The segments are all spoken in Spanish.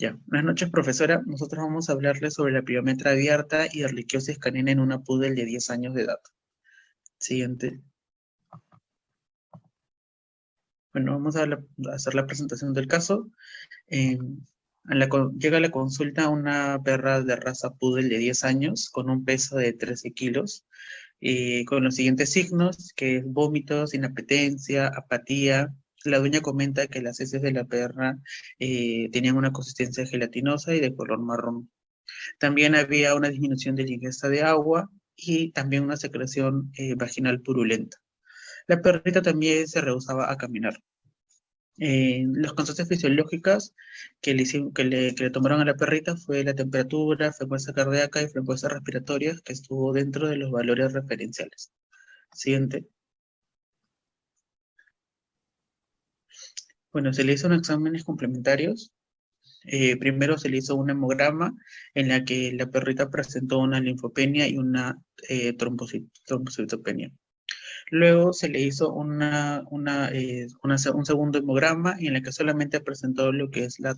Ya, buenas noches, profesora. Nosotros vamos a hablarle sobre la piometra abierta y erliquiosis canina en una poodle de 10 años de edad. Siguiente. Bueno, vamos a hacer la presentación del caso. Eh, llega a la consulta una perra de raza poodle de 10 años con un peso de 13 kilos, con los siguientes signos, que es vómitos, inapetencia, apatía. La dueña comenta que las heces de la perra tenían una consistencia gelatinosa y de color marrón. También había una disminución de la ingesta de agua y también una secreción vaginal purulenta. La perrita también se rehusaba a caminar. Las constantes fisiológicas que le tomaron a la perrita fue la temperatura, frecuencia cardíaca y frecuencia respiratoria, que estuvo dentro de los valores referenciales. Siguiente. Bueno, se le hizo unos exámenes complementarios. Primero se le hizo un hemograma en la que la perrita presentó una linfopenia y una trombocitopenia. Luego se le hizo un segundo hemograma en la que solamente presentó lo que es la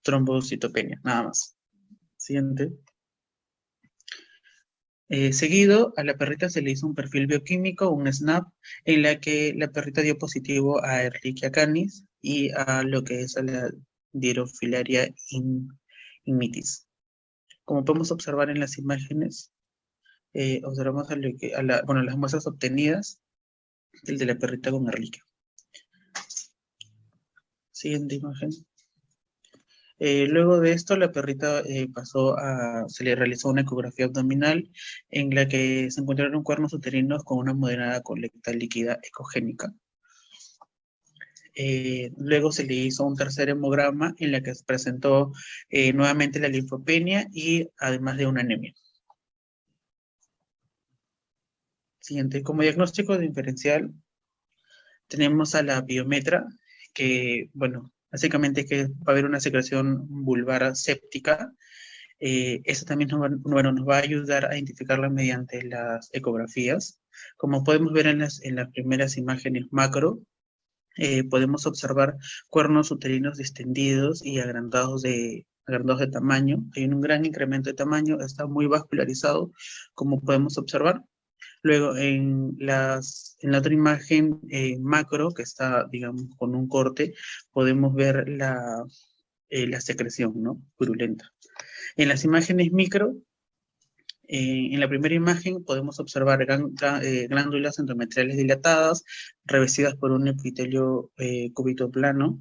trombocitopenia, nada más. Siguiente. Seguido, a la perrita se le hizo un perfil bioquímico, un SNAP, en la que la perrita dio positivo a Ehrlichia canis y a lo que es a la Dirofilaria immitis. Como podemos observar en las imágenes, observamos las muestras obtenidas, el de la perrita con Ehrlichia. Siguiente imagen. Luego de esto, la perrita se le realizó una ecografía abdominal en la que se encontraron cuernos uterinos con una moderada colecta líquida ecogénica. Luego se le hizo un tercer hemograma en la que se presentó nuevamente la linfopenia y además de una anemia. Siguiente, como diagnóstico diferencial tenemos a la biometra, que, bueno, básicamente es que va a haber una secreción vulvar séptica. Eso también nos va a ayudar a identificarla mediante las ecografías. Como podemos ver en las primeras imágenes macro, podemos observar cuernos uterinos distendidos y agrandados de tamaño. Hay un gran incremento de tamaño, está muy vascularizado, como podemos observar. Luego, en la otra imagen macro, que está, digamos, con un corte, podemos ver la secreción, ¿no? Purulenta. En las imágenes micro, en la primera imagen podemos observar glándulas endometriales dilatadas, revestidas por un epitelio cúbito plano,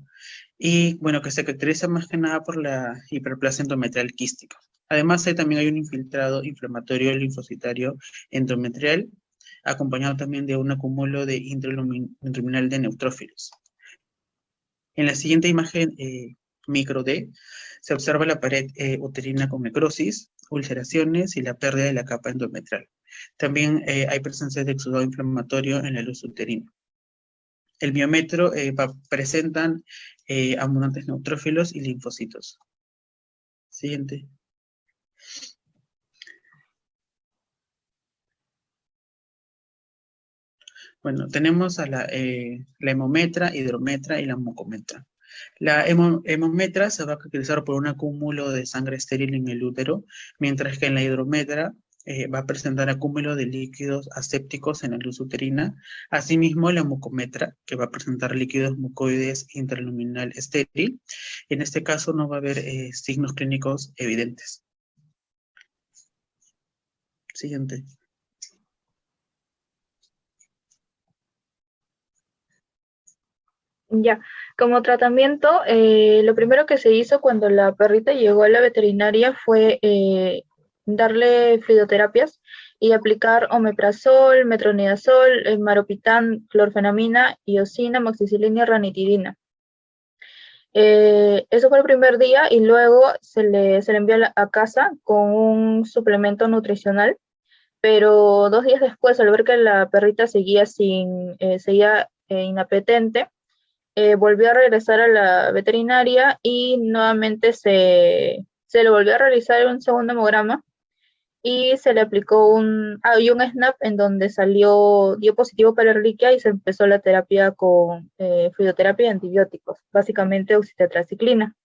y bueno, que se caracteriza más que nada por la hiperplasia endometrial quística. Además, también hay un infiltrado inflamatorio linfocitario endometrial, acompañado también de un acúmulo de intraluminal de neutrófilos. En la siguiente imagen, micro D, se observa la pared uterina con necrosis, ulceraciones y la pérdida de la capa endometrial. También hay presencia de exudado inflamatorio en la luz uterina. El biometro presentan abundantes neutrófilos y linfocitos. Siguiente. Bueno, tenemos a la hemometra, hidrometra y la mucometra. La hemometra se va a caracterizar por un acúmulo de sangre estéril en el útero, mientras que en la hidrometra va a presentar acúmulo de líquidos asépticos en la luz uterina. Asimismo, la mucometra, que va a presentar líquidos mucoides intraluminal estéril. En este caso no va a haber signos clínicos evidentes. Siguiente. Ya, como tratamiento, lo primero que se hizo cuando la perrita llegó a la veterinaria fue darle fluidoterapias y aplicar omeprazol, metronidazol, maropitán, clorfenamina, iosina, moxicilina y ranitidina. Eso fue el primer día y luego se le envió a casa con un suplemento nutricional, pero 2 días después, al ver que la perrita seguía inapetente, volvió a regresar a la veterinaria y nuevamente se le volvió a realizar un segundo hemograma y se le aplicó un SNAP en donde dio positivo para Ehrlichia y se empezó la terapia con fluidoterapia y antibióticos, básicamente oxitetraciclina.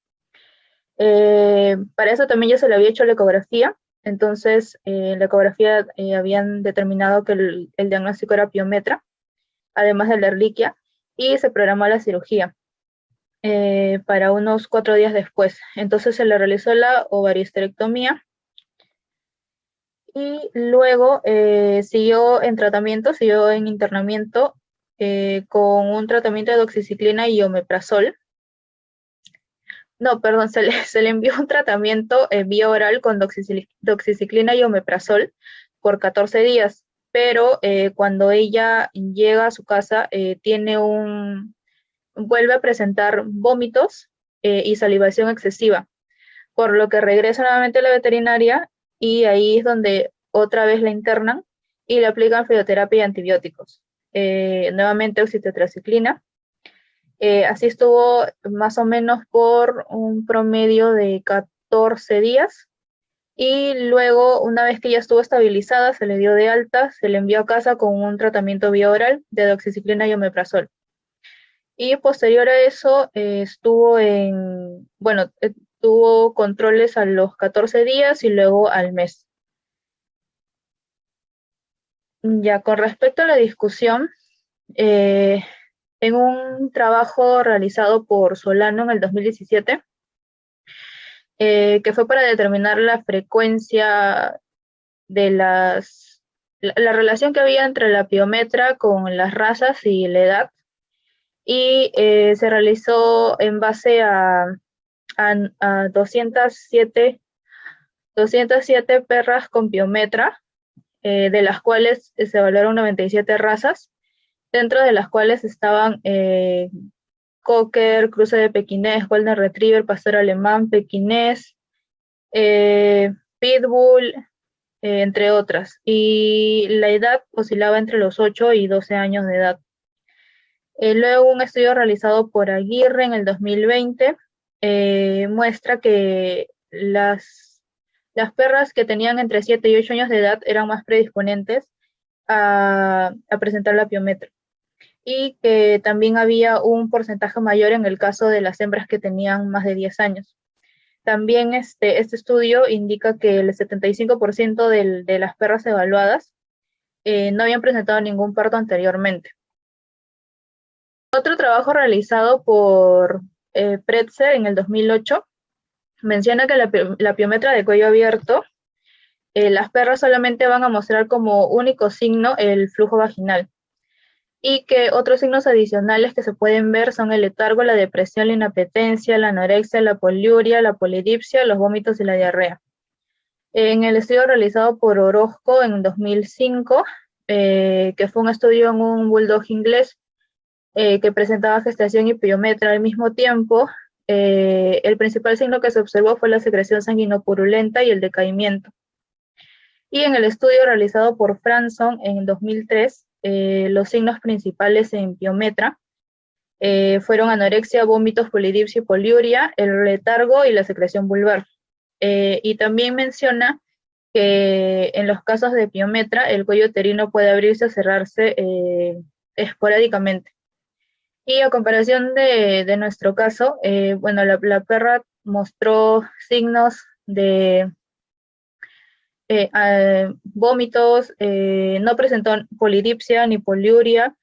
Para eso también ya se le había hecho la ecografía, entonces en la ecografía habían determinado que el diagnóstico era piometra, además de la erliquia, y se programó la cirugía para unos 4 días después. Entonces se le realizó la ovariosterectomía y luego siguió en internamiento con un tratamiento de doxiciclina y omeprazol. No, perdón, se le envió un tratamiento vía oral con doxiciclina y omeprazol por 14 días, pero cuando ella llega a su casa vuelve a presentar vómitos y salivación excesiva, por lo que regresa nuevamente a la veterinaria y ahí es donde otra vez la internan y le aplican fisioterapia y antibióticos. Nuevamente oxitetraciclina. Así estuvo más o menos por un promedio de 14 días y luego, una vez que ya estuvo estabilizada, se le dio de alta, se le envió a casa con un tratamiento vía oral de doxiciclina y omeprazol. Y posterior a eso tuvo controles a los 14 días y luego al mes. Ya con respecto a la discusión, en un trabajo realizado por Solano en el 2017, que fue para determinar la frecuencia de la relación que había entre la piometra con las razas y la edad, y se realizó en base a 207 perras con piometra, de las cuales se evaluaron 97 razas, dentro de las cuales estaban Cocker, cruce de pequinés, golden retriever, pastor alemán, pequinés, pitbull, entre otras. Y la edad oscilaba entre los 8 y 12 años de edad. Luego un estudio realizado por Aguirre en el 2020 muestra que las perras que tenían entre 7 y 8 años de edad eran más predisponentes a presentar la piometra, y que también había un porcentaje mayor en el caso de las hembras que tenían más de 10 años. También este estudio indica que el 75% de las perras evaluadas no habían presentado ningún parto anteriormente. Otro trabajo realizado por Pretzer en el 2008 menciona que la piometra de cuello abierto, las perras solamente van a mostrar como único signo el flujo vaginal, y que otros signos adicionales que se pueden ver son el letargo, la depresión, la inapetencia, la anorexia, la poliuria, la polidipsia, los vómitos y la diarrea. En el estudio realizado por Orozco en 2005, que fue un estudio en un bulldog inglés que presentaba gestación y piometra al mismo tiempo, el principal signo que se observó fue la secreción sanguinopurulenta y el decaimiento. Y en el estudio realizado por Franson en 2003, los signos principales en piometra fueron anorexia, vómitos, polidipsia y poliuria, el letargo y la secreción vulvar. Y también menciona que en los casos de piometra el cuello uterino puede abrirse o cerrarse esporádicamente. Y a comparación de nuestro caso, la perra mostró signos de vómitos, no presentó polidipsia ni poliuria,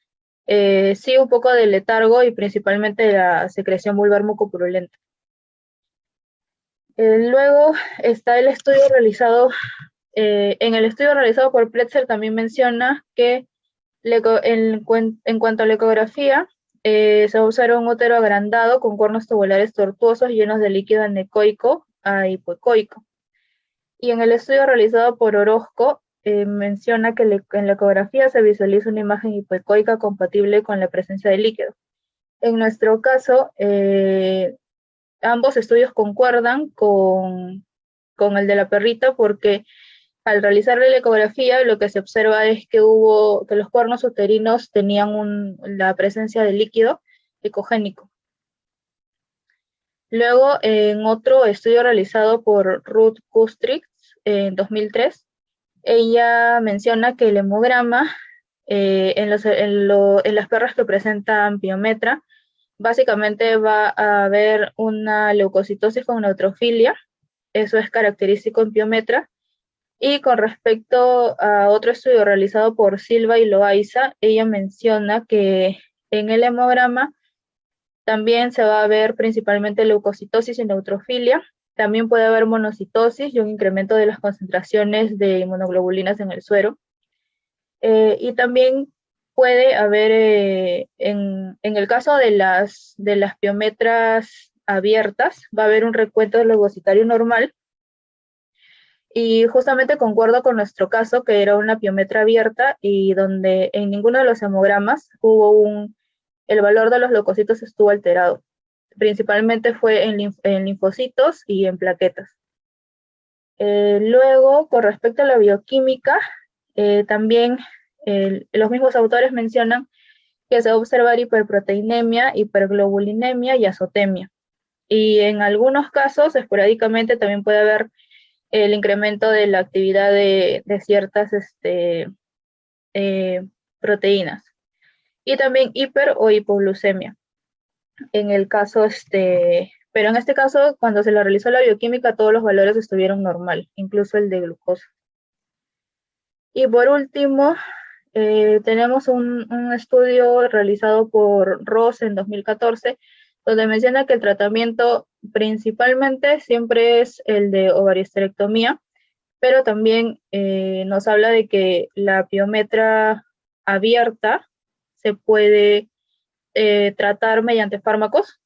sí un poco de letargo y principalmente la secreción vulvar mucopurulenta. Luego está el estudio realizado, en el estudio realizado por Pretzer también menciona que en cuanto a la ecografía, se observa un útero agrandado con cuernos tubulares tortuosos llenos de líquido anecoico a hipoecoico. Y en el estudio realizado por Orozco, menciona que en la ecografía se visualiza una imagen hipoecoica compatible con la presencia de líquido. En nuestro caso, ambos estudios concuerdan con el de la perrita, porque al realizar la ecografía lo que se observa es que los cuernos uterinos tenían la presencia de líquido ecogénico. Luego, en otro estudio realizado por Ruth Kustrix en 2003, ella menciona que el hemograma en las perras que presentan piometra Básicamente va a haber una leucocitosis con neutrofilia, eso es característico en Piometra. Y con respecto a otro estudio realizado por Silva y Loaiza, ella menciona que en el hemograma también se va a ver principalmente leucocitosis y neutrofilia. También puede haber monocitosis y un incremento de las concentraciones de inmunoglobulinas en el suero. Y también puede haber, en el caso de las piometras abiertas, va a haber un recuento leucocitario normal. Y justamente concuerdo con nuestro caso, que era una piometra abierta y donde en ninguno de los hemogramas el valor de los leucocitos estuvo alterado. Principalmente fue en linfocitos y en plaquetas. Luego, con respecto a la bioquímica, también los mismos autores mencionan que se va a observar hiperproteinemia, hiperglobulinemia y azotemia. Y en algunos casos, esporádicamente, también puede haber el incremento de la actividad de ciertas eh, proteínas. Y también hiper o hipoglucemia. En el caso, pero en este caso, cuando se le realizó la bioquímica, todos los valores estuvieron normal, incluso el de glucosa. Y por último, tenemos un estudio realizado por Ross en 2014, donde menciona que el tratamiento principalmente siempre es el de ovarioesterectomía, pero también nos habla de que la piometra abierta se puede tratar mediante fármacos,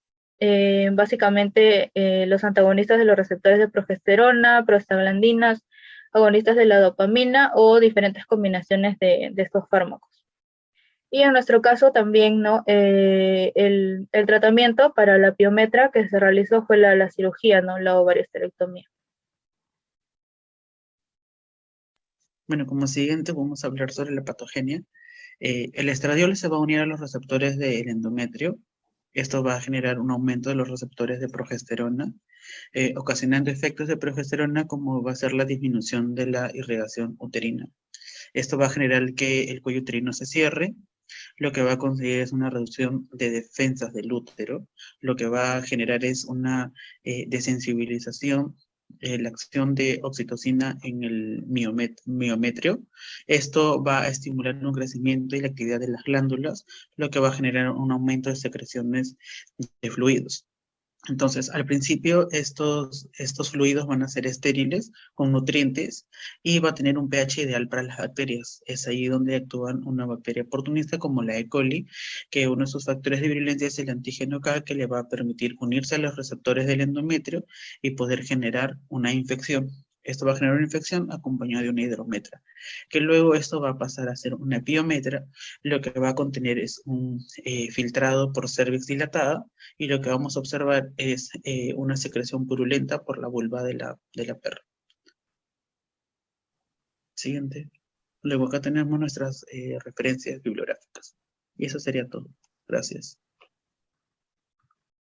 básicamente los antagonistas de los receptores de progesterona, prostaglandinas, agonistas de la dopamina o diferentes combinaciones de estos fármacos. Y en nuestro caso también, ¿no? El tratamiento para la piometra que se realizó fue la cirugía, ¿no? La ovarioesterectomía. Bueno, como siguiente vamos a hablar sobre la patogenia. El estradiol se va a unir a los receptores del endometrio. Esto va a generar un aumento de los receptores de progesterona, ocasionando efectos de progesterona como va a ser la disminución de la irrigación uterina. Esto va a generar que el cuello uterino se cierre, lo que va a conseguir es una reducción de defensas del útero, lo que va a generar es una desensibilización, la acción de oxitocina en el miometrio. Esto va a estimular un crecimiento y la actividad de las glándulas, lo que va a generar un aumento de secreciones de fluidos. Entonces, al principio estos fluidos van a ser estériles, con nutrientes, y va a tener un pH ideal para las bacterias. Es ahí donde actúan una bacteria oportunista como la E. coli, que uno de sus factores de virulencia es el antígeno K, que le va a permitir unirse a los receptores del endometrio y poder generar una infección. Esto va a generar una infección acompañada de una hidrometra, que luego esto va a pasar a ser una piometra, lo que va a contener es un filtrado por cervix dilatada, y lo que vamos a observar es una secreción purulenta por la vulva de la perra. Siguiente. Luego acá tenemos nuestras referencias bibliográficas. Y eso sería todo. Gracias.